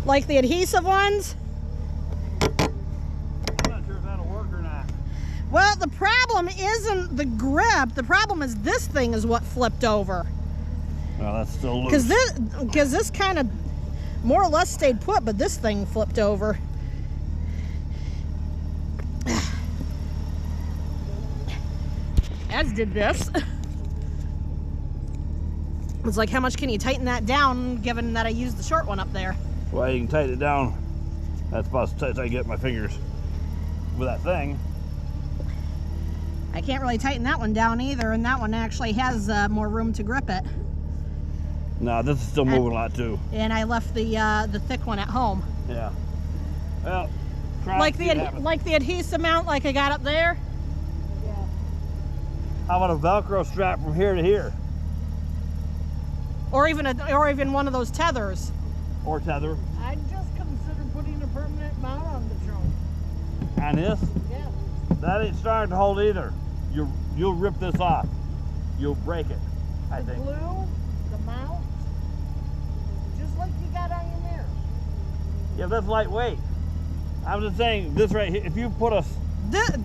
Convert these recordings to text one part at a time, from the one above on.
Like the adhesive ones? I'm not sure if that'll work or not. Well, the problem isn't the grip. The problem is this thing is what flipped over. Well, that's still loose. Because this kind of more or less stayed put, but this thing flipped over. As did this. It's like, how much can you tighten that down, given that I used the short one up there? Well, you can tighten it down. That's about as tight as I get my fingers with that thing. I can't really tighten that one down either, and that one actually has more room to grip it. No, this is still moving a lot too. And I left the thick one at home. Yeah. Well, Like the adhesive mount like I got up there. Yeah. how about a Velcro strap from here to here? Or even one of those tethers. Or tether. I'd just consider putting a permanent mount on the trunk. On this? Yeah. That ain't starting to hold either. You'll rip this off. You'll break it, I think. Glue, the mount, just like you got on your mirror. Yeah, that's lightweight. I'm just saying, this right here, if you put a...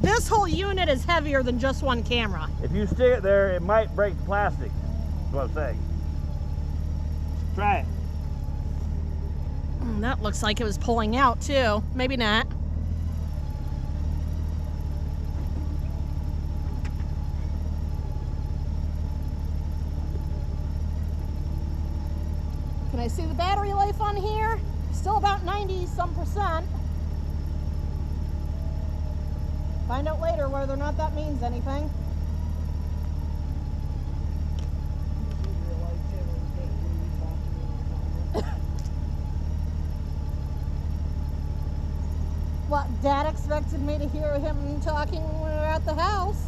This whole unit is heavier than just one camera. If you stick it there, it might break the plastic. That's what I'm saying. Try it. That looks like it was pulling out too. Maybe not. Can I see the battery life on here? Still about 90-some%. Find out later whether or not that means anything. What, Dad expected me to hear him talking when we were at the house.